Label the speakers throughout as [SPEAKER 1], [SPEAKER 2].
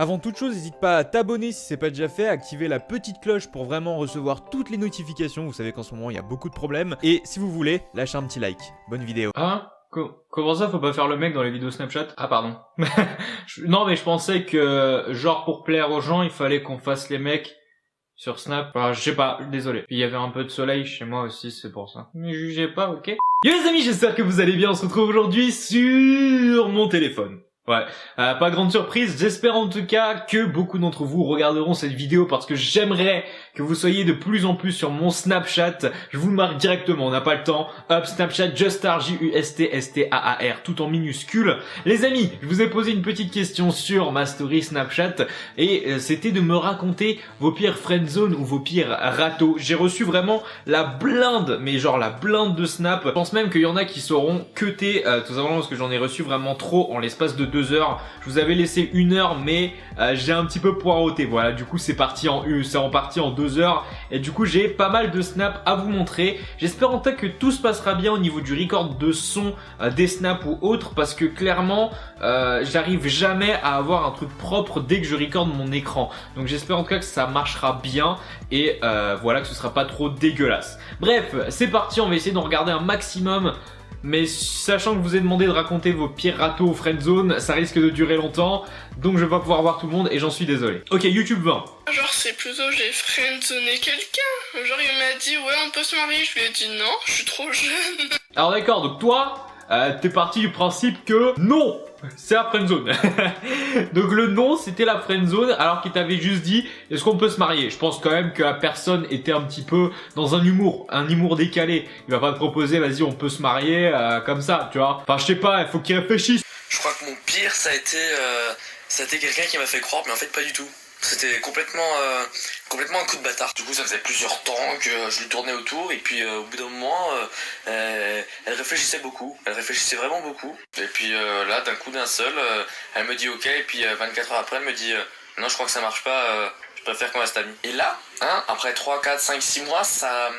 [SPEAKER 1] Avant toute chose, n'hésite pas à t'abonner si c'est pas déjà fait, à activer la petite cloche pour vraiment recevoir toutes les notifications. Vous savez qu'en ce moment il y a beaucoup de problèmes. Et si vous voulez, lâchez un petit like. Bonne vidéo.
[SPEAKER 2] Hein? Comment ça, faut pas faire le mec dans les vidéos Snapchat? Ah pardon. Non mais je pensais que, genre pour plaire aux gens, il fallait qu'on fasse les mecs sur Snap. Enfin, je sais pas, désolé. Puis il y avait un peu de soleil chez moi aussi, c'est pour ça. Ne jugez pas, ok? Yo les amis, j'espère que vous allez bien. On se retrouve aujourd'hui sur mon téléphone. Ouais, pas grande surprise, j'espère en tout cas que beaucoup d'entre vous regarderont cette vidéo parce que j'aimerais que vous soyez de plus en plus sur mon Snapchat. Je vous le marque directement, on n'a pas le temps. Hop, Snapchat, Justar, Justar, tout en minuscule. Les amis, je vous ai posé une petite question sur ma story Snapchat et c'était de me raconter vos pires friendzone ou vos pires râteaux. J'ai reçu vraiment la blinde, mais genre la blinde de Snap. Je pense même qu'il y en a qui sauront cuter, tout simplement parce que j'en ai reçu vraiment trop en l'espace de 2 heures. Je vous avais laissé 1 heure, mais j'ai un petit peu poireauté. Voilà, du coup c'est parti c'est reparti en 2 heures. Et du coup j'ai pas mal de snaps à vous montrer. J'espère en tout cas que tout se passera bien au niveau du record de son des snaps ou autres, parce que clairement j'arrive jamais à avoir un truc propre dès que je recorde mon écran. Donc j'espère en tout cas que ça marchera bien et voilà, que ce sera pas trop dégueulasse. Bref, c'est parti, on va essayer d'en regarder un maximum. Mais sachant que je vous ai demandé de raconter vos pires râteaux au friendzone, ça risque de durer longtemps, donc je vais pas pouvoir voir tout le monde et j'en suis désolé. Ok, YouTube 20.
[SPEAKER 3] Genre c'est plutôt j'ai friendzoné quelqu'un. Genre il m'a dit ouais on peut se marier, je lui ai dit non, je suis trop jeune.
[SPEAKER 2] Alors d'accord, donc toi, t'es parti du principe que non, c'est la friendzone. Donc le non, c'était la friendzone, alors qu'il t'avait juste dit est-ce qu'on peut se marier. Je pense quand même que la personne était un petit peu dans un humour décalé. Il va pas te proposer vas-y on peut se marier comme ça, tu vois. Enfin je sais pas, il faut qu'il réfléchisse.
[SPEAKER 4] Je crois que mon pire ça a été quelqu'un qui m'a fait croire, mais en fait pas du tout. C'était complètement un coup de bâtard. Du coup ça faisait plusieurs temps que je lui tournais autour et puis au bout d'un moment elle réfléchissait beaucoup. Elle réfléchissait vraiment beaucoup. Et puis là d'un coup d'un seul elle me dit ok et puis 24 heures après elle me dit non je crois que ça marche pas, je préfère qu'on reste amis. Et là, hein, après 3, 4, 5, 6 mois ça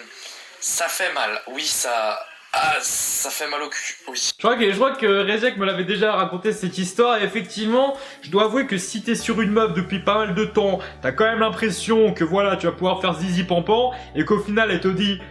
[SPEAKER 4] fait mal. Oui ça fait mal au cul, oui.
[SPEAKER 2] Je crois que Rezek me l'avait déjà raconté cette histoire et effectivement, je dois avouer que si t'es sur une meuf depuis pas mal de temps, t'as quand même l'impression que voilà, tu vas pouvoir faire zizi pampan et qu'au final elle te dit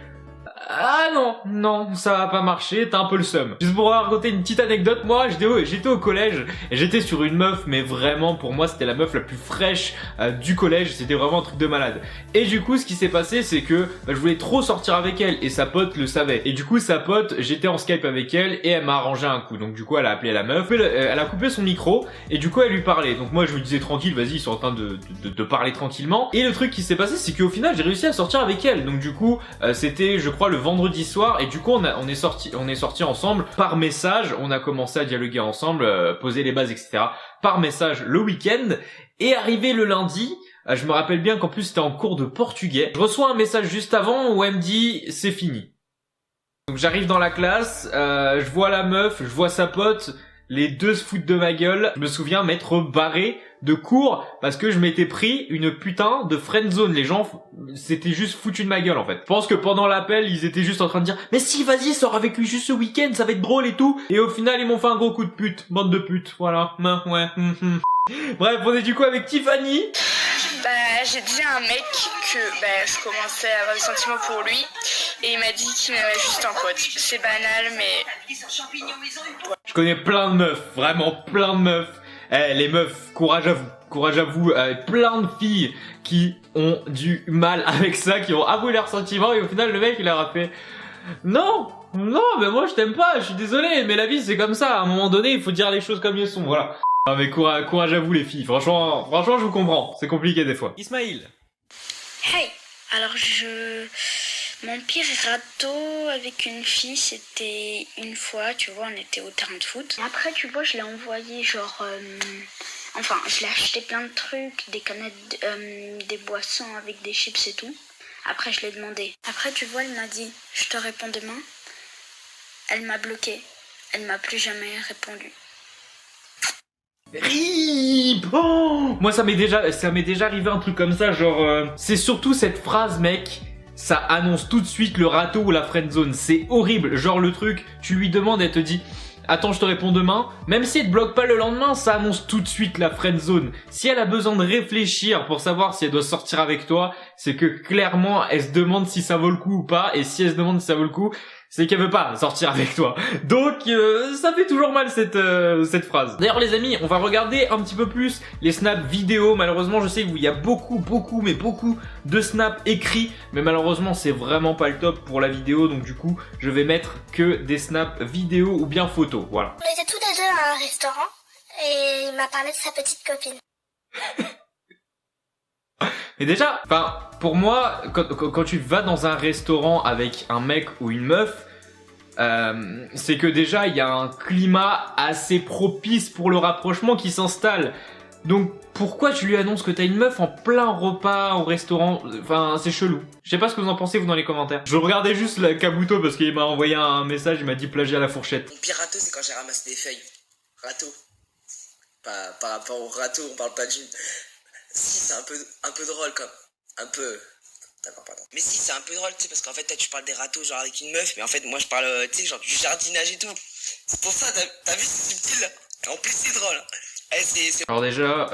[SPEAKER 2] ah non, ça va pas marcher, t'as un peu le seum. Juste pour raconter une petite anecdote, moi j'étais au collège et j'étais sur une meuf, mais vraiment pour moi c'était la meuf la plus fraîche du collège, c'était vraiment un truc de malade. Et du coup ce qui s'est passé c'est que je voulais trop sortir avec elle et sa pote le savait. Et du coup sa pote, j'étais en Skype avec elle et elle m'a arrangé un coup. Donc du coup elle a appelé la meuf, elle a coupé son micro et du coup elle lui parlait. Donc moi je lui disais tranquille, vas-y ils sont en train de parler tranquillement. Et le truc qui s'est passé c'est qu'au final j'ai réussi à sortir avec elle. Donc du coup c'était je crois le vendredi soir et du coup on est sorti ensemble par message, on a commencé à dialoguer ensemble, poser les bases etc. par message le week-end et arrivé le lundi, je me rappelle bien qu'en plus c'était en cours de portugais, je reçois un message juste avant où elle me dit c'est fini. Donc j'arrive dans la classe, je vois la meuf, je vois sa pote, les deux se foutent de ma gueule, je me souviens m'être barré de cours parce que je m'étais pris une putain de friendzone. Les gens c'était juste foutu de ma gueule en fait. Je pense que pendant l'appel ils étaient juste en train de dire mais si vas-y sors avec lui juste ce week-end ça va être drôle et tout. Et au final ils m'ont fait un gros coup de pute. Bande de putes, voilà. Ouais. Bref on est du coup avec Tiffany.
[SPEAKER 3] Bah j'ai dit à un mec que je commençais à avoir des sentiments pour lui et il m'a dit qu'il m'aimait juste en pote. C'est banal mais...
[SPEAKER 2] Je connais plein de meufs, vraiment plein de meufs. Les meufs, courage à vous, plein de filles qui ont du mal avec ça, qui ont avoué leurs sentiments et au final le mec il leur a fait non mais moi je t'aime pas, je suis désolé mais la vie c'est comme ça, à un moment donné il faut dire les choses comme elles sont, voilà. Non mais courage à vous les filles, franchement je vous comprends, c'est compliqué des fois.
[SPEAKER 1] Ismaïl.
[SPEAKER 5] Hey, alors mon pire râteau avec une fille, c'était une fois, tu vois, on était au terrain de foot. Et après, tu vois, je l'ai envoyé genre... je l'ai acheté plein de trucs, des canettes, des boissons avec des chips et tout. Après, je l'ai demandé. Après, tu vois, elle m'a dit, je te réponds demain. Elle m'a bloqué. Elle m'a plus jamais répondu.
[SPEAKER 2] RIP. Oh, moi ça m'est déjà arrivé un truc comme ça, genre c'est surtout cette phrase mec, ça annonce tout de suite le râteau ou la friendzone, c'est horrible, genre le truc, tu lui demandes, elle te dit attends je te réponds demain, même si elle te bloque pas le lendemain, ça annonce tout de suite la friend zone. Si elle a besoin de réfléchir pour savoir si elle doit sortir avec toi, c'est que clairement elle se demande si ça vaut le coup ou pas, et si elle se demande si ça vaut le coup, c'est qu'elle veut pas sortir avec toi. Donc ça fait toujours mal cette phrase. D'ailleurs les amis, on va regarder un petit peu plus les snaps vidéo. Malheureusement je sais qu'il y a beaucoup de snaps écrits, mais malheureusement c'est vraiment pas le top pour la vidéo, donc du coup je vais mettre que des snaps vidéo ou bien photos, voilà.
[SPEAKER 5] On était tous les deux à un restaurant et il m'a parlé de sa petite copine.
[SPEAKER 2] Mais déjà, enfin, pour moi, quand tu vas dans un restaurant avec un mec ou une meuf, c'est que déjà il y a un climat assez propice pour le rapprochement qui s'installe. Donc pourquoi tu lui annonces que t'as une meuf en plein repas au restaurant? Enfin, c'est chelou. Je sais pas ce que vous en pensez vous dans les commentaires. Je regardais juste la Kabuto parce qu'il m'a envoyé un message, il m'a dit plagiat à la fourchette.
[SPEAKER 4] Mon pire râteau, c'est quand j'ai ramassé des feuilles. Râteau. Par rapport au râteau, on parle pas d'une... Si, c'est un peu drôle comme. Un peu. D'accord, pardon. Mais si, c'est un peu drôle, tu sais, parce qu'en fait, toi, tu parles des râteaux, genre avec une meuf, mais en fait, moi, je parle, tu sais, genre du jardinage et tout. C'est pour ça, t'as vu, c'est subtil, là. En plus, c'est drôle.
[SPEAKER 2] Alors déjà,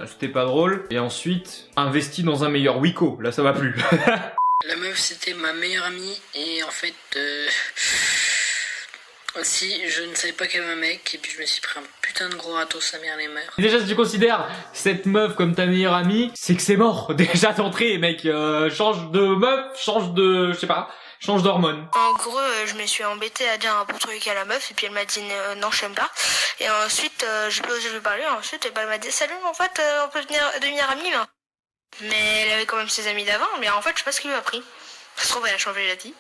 [SPEAKER 2] c'était pas drôle. Et ensuite, investi dans un meilleur Wiko. Là, ça va plus.
[SPEAKER 6] La meuf, c'était ma meilleure amie, et en fait, aussi, je ne savais pas qu'elle avait un mec, et puis je me suis pris un putain de gros râteau, sa mère les mères.
[SPEAKER 2] Déjà, si tu considères cette meuf comme ta meilleure amie, c'est que c'est mort. Déjà d'entrée, mec, change de meuf, change de, je sais pas, change d'hormone.
[SPEAKER 3] En gros, je me suis embêtée à dire un bon truc à la meuf et puis elle m'a dit non, je t'aime pas. Et ensuite, j'ai pas osé lui parler. Ensuite, elle m'a dit salut, en fait, on peut devenir amis. Là. Mais elle avait quand même ses amis d'avant. Mais en fait, je sais pas ce qu'il lui a pris. Ça se trouve, elle a changé la vie.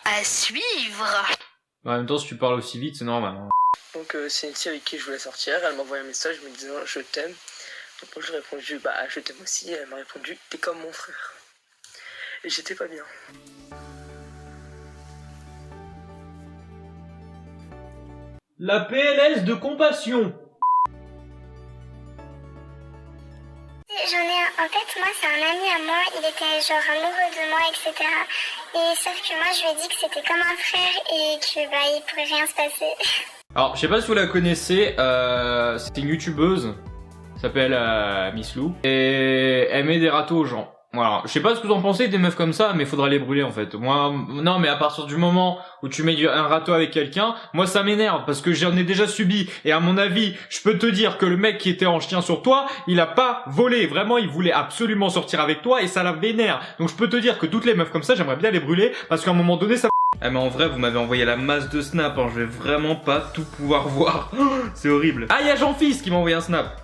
[SPEAKER 3] À suivre.
[SPEAKER 2] En même temps, si tu parles aussi vite, c'est normal. Hein.
[SPEAKER 6] Donc c'est une fille avec qui je voulais sortir, elle m'a envoyé un message me disant je t'aime. Donc moi je lui ai répondu bah je t'aime aussi, et elle m'a répondu t'es comme mon frère. Et j'étais pas bien.
[SPEAKER 2] La PLS de compassion.
[SPEAKER 5] J'en ai un, en fait, moi, c'est un ami à moi, il était genre amoureux de moi, etc. Et sauf que moi, je lui ai dit que c'était comme un frère et que, bah, il pourrait rien se passer.
[SPEAKER 2] Alors, je sais pas si vous la connaissez, c'est une youtubeuse, s'appelle Miss Lou, et elle met des râteaux aux gens. Voilà, je sais pas ce que vous en pensez des meufs comme ça, mais faudra les brûler en fait. Moi, non, mais à partir du moment où tu mets un râteau avec quelqu'un, moi ça m'énerve parce que j'en ai déjà subi. Et à mon avis, je peux te dire que le mec qui était en chien sur toi, il a pas volé. Vraiment, il voulait absolument sortir avec toi et ça la vénère. Donc je peux te dire que toutes les meufs comme ça, j'aimerais bien les brûler parce qu'à un moment donné, ça... Ah mais en vrai, vous m'avez envoyé la masse de snaps, hein. Je vais vraiment pas tout pouvoir voir. C'est horrible. Ah, il y a Jean-Fils qui m'a envoyé un snap.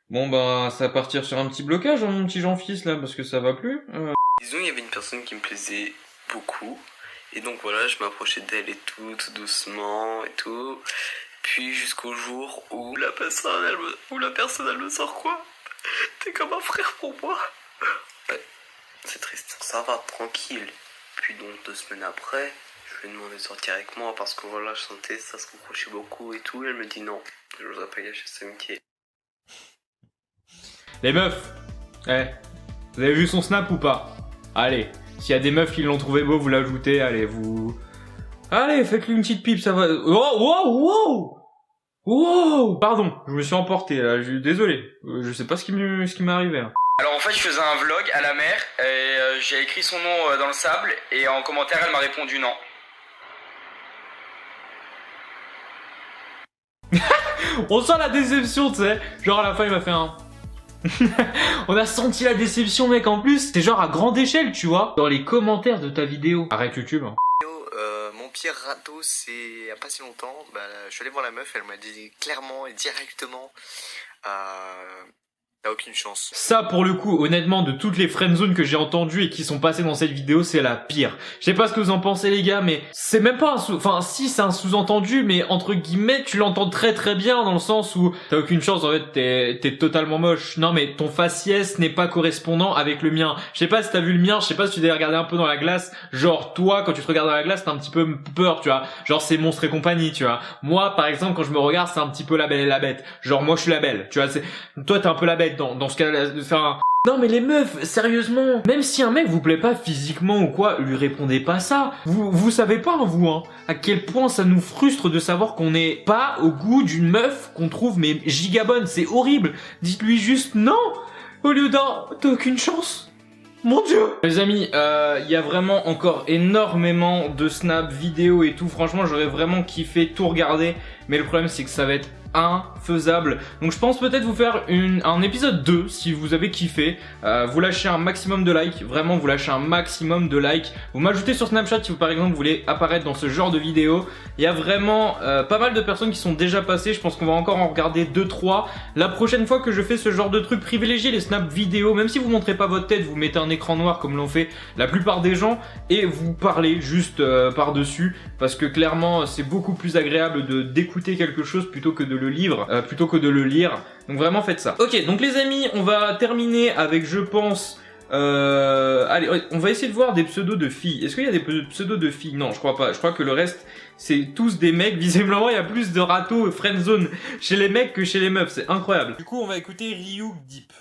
[SPEAKER 2] Bon bah ça va partir sur un petit blocage hein, mon petit Jean-Fils là parce que ça va plus.
[SPEAKER 4] Disons, il y avait une personne qui me plaisait beaucoup. Et donc voilà, je m'approchais d'elle et tout doucement et tout. Puis jusqu'au jour où la personne, elle me sort quoi? T'es comme un frère pour moi. Ouais, c'est triste. Ça va, tranquille. Puis donc 2 semaines après, je lui ai demandé de sortir avec moi parce que voilà, je sentais ça se rapprochait beaucoup et tout. Et elle me dit non, je n'oserais pas gâcher cette amitié.
[SPEAKER 2] Les meufs, vous avez vu son snap ou pas? Allez, s'il y a des meufs qui l'ont trouvé beau, vous l'ajoutez, allez, Allez, faites-lui une petite pipe, ça va... Wow. Pardon, je me suis emporté, là, désolé. Je sais pas ce qui m'est arrivé. Hein.
[SPEAKER 7] Alors en fait, je faisais un vlog à la mer, et j'ai écrit son nom dans le sable, et en commentaire, elle m'a répondu non.
[SPEAKER 2] On sent la déception, tu sais. Genre à la fin, il m'a fait un... On a senti la déception mec en plus, c'est genre à grande échelle tu vois. Dans les commentaires de ta vidéo. Arrête YouTube hein.
[SPEAKER 8] Mon pire râteau c'est il y a pas si longtemps, je suis allé voir la meuf, elle m'a dit clairement et directement T'as aucune chance.
[SPEAKER 2] Ça, pour le coup, honnêtement, de toutes les friendzones que j'ai entendues et qui sont passées dans cette vidéo, c'est la pire. Je sais pas ce que vous en pensez, les gars, mais c'est même pas un enfin, si, c'est un sous-entendu, mais entre guillemets, tu l'entends très très bien dans le sens où t'as aucune chance, en fait, t'es totalement moche. Non, mais ton faciès n'est pas correspondant avec le mien. Je sais pas si t'as vu le mien, je sais pas si tu t'es regardé un peu dans la glace. Genre, toi, quand tu te regardes dans la glace, t'as un petit peu peur, tu vois. Genre, c'est Monstres et compagnie, tu vois. Moi, par exemple, quand je me regarde, c'est un petit peu La Belle et la Bête. Genre, moi, je suis la belle, tu vois. Toi, t'es un peu la bête dans ce cas-là, de faire un... Non mais les meufs, sérieusement, même si un mec vous plaît pas physiquement ou quoi, lui répondez pas ça. Vous savez pas, vous, hein, à quel point ça nous frustre de savoir qu'on n'est pas au goût d'une meuf qu'on trouve mais gigabonne, c'est horrible. Dites-lui juste non, au lieu d'un t'as aucune chance. Mon Dieu. Les amis, il y a vraiment encore énormément de snaps, vidéos et tout. Franchement, j'aurais vraiment kiffé tout regarder, mais le problème c'est que ça va être infaisable. Donc je pense peut-être vous faire un épisode 2 si vous avez kiffé. Vous lâchez un maximum de likes, vraiment vous lâchez un maximum de likes. Vous m'ajoutez sur Snapchat si vous par exemple voulez apparaître dans ce genre de vidéo. Il y a vraiment pas mal de personnes qui sont déjà passées, je pense qu'on va encore en regarder 2-3. La prochaine fois que je fais ce genre de truc, privilégiez les snaps vidéo, même si vous montrez pas votre tête, vous mettez un écran noir comme l'ont fait la plupart des gens et vous parlez juste par-dessus, parce que clairement c'est beaucoup plus agréable d'écouter quelque chose plutôt que de le lire, donc vraiment faites ça. Ok, donc les amis, on va terminer avec, je pense, allez, on va essayer de voir des pseudos de filles. Est-ce qu'il y a des pseudos de filles? Non, je crois pas. Je crois que le reste, c'est tous des mecs. Visiblement, il y a plus de râteaux friendzone chez les mecs que chez les meufs. C'est incroyable. Du coup, on va écouter Ryuk Deep.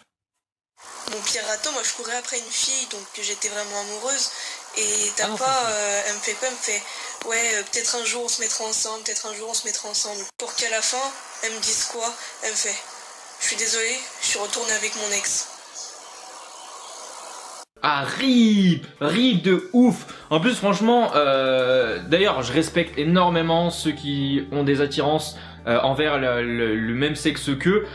[SPEAKER 3] Mon pire râteau, moi je courais après une fille, donc j'étais vraiment amoureuse. Et elle me fait quoi? Elle me fait, ouais, peut-être un jour on se mettra ensemble, peut-être un jour on se mettra ensemble. Pour qu'à la fin, elle me dise quoi? Elle me fait, je suis désolée, je suis retournée avec mon ex.
[SPEAKER 2] Ah, rip de ouf. En plus, franchement, d'ailleurs, je respecte énormément ceux qui ont des attirances envers le même sexe qu'eux,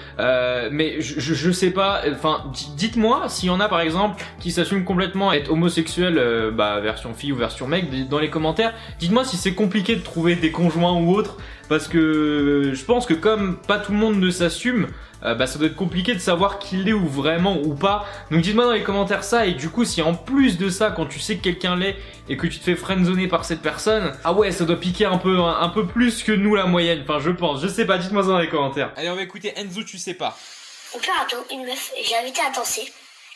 [SPEAKER 2] mais je sais pas, enfin, dites-moi s'il y en a par exemple qui s'assument complètement être homosexuel, version fille ou version mec, dans les commentaires. Dites-moi si c'est compliqué de trouver des conjoints ou autres, parce que je pense que comme pas tout le monde ne s'assume, ça doit être compliqué de savoir qui l'est ou vraiment ou pas. Donc dites-moi dans les commentaires ça, et du coup si en plus de ça, quand tu sais que quelqu'un l'est et que tu te fais friendzoner par cette personne, ah ouais, ça doit piquer un peu plus que nous la moyenne, enfin je pense, je sais pas, dites-moi ça dans les commentaires. Allez, on va écouter Enzo, tu sais pas.
[SPEAKER 9] Au plateau, une meuf, j'ai invité à danser,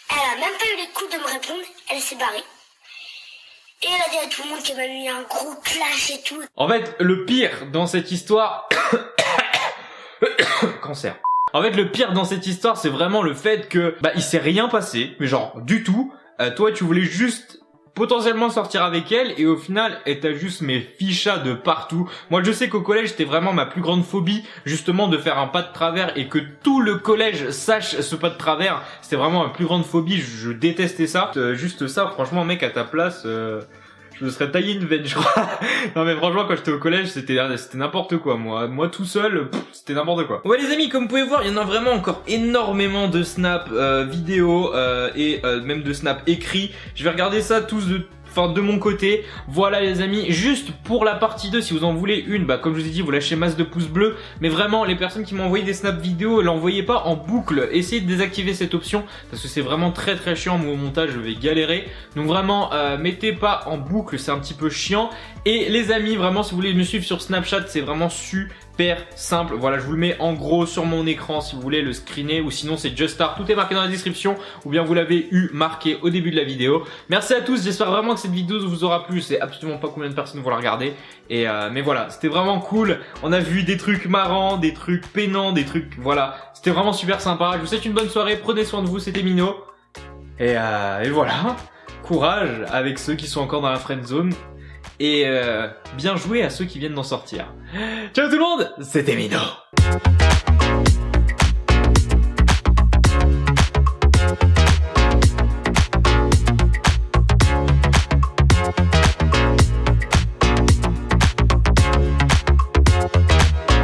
[SPEAKER 9] elle a même pas eu les coups de me répondre, elle s'est barrée. Et elle a dit à tout le monde qu'elle m'a mis un gros clash et tout.
[SPEAKER 2] En fait, le pire dans cette histoire... Cancer. En fait, le pire dans cette histoire, c'est vraiment le fait que il s'est rien passé, mais genre du tout. Toi, tu voulais juste potentiellement sortir avec elle, et au final, elle t'a juste ficha de partout. Moi, je sais qu'au collège, c'était vraiment ma plus grande phobie, justement, de faire un pas de travers et que tout le collège sache ce pas de travers. C'était vraiment ma plus grande phobie. Je détestais ça. Juste ça, franchement, mec, à ta place. Je me serais taillé une veine, je crois. Non mais franchement, quand j'étais au collège, c'était n'importe quoi. Moi tout seul, c'était n'importe quoi. Ouais les amis, comme vous pouvez voir, il y en a vraiment encore énormément de snaps vidéo et même de snaps écrits. Je vais regarder ça tous de mon côté. Voilà les amis, juste pour la partie 2, si vous en voulez une, comme je vous ai dit, vous lâchez masse de pouces bleus. Mais vraiment, les personnes qui m'ont envoyé des snaps vidéo, l'envoyez pas en boucle. Essayez de désactiver cette option, parce que c'est vraiment très très chiant. Moi au montage, je vais galérer. Donc vraiment, mettez pas en boucle, c'est un petit peu chiant. Et les amis, vraiment, si vous voulez me suivre sur Snapchat, c'est vraiment super simple. Voilà, je vous le mets en gros sur mon écran si vous voulez le screener, ou sinon c'est Justar, tout est marqué dans la description, ou bien vous l'avez eu marqué au début de la vidéo. Merci à tous, j'espère vraiment que cette vidéo vous aura plu. Je sais absolument pas combien de personnes vont la regarder, et mais voilà, c'était vraiment cool. On a vu des trucs marrants, des trucs peinants, des trucs, voilà, c'était vraiment super sympa. Je vous souhaite une bonne soirée, prenez soin de vous, c'était Mino, et voilà, courage avec ceux qui sont encore dans la friend zone. Et bien joué à ceux qui viennent d'en sortir. Ciao tout le monde, c'était Mino.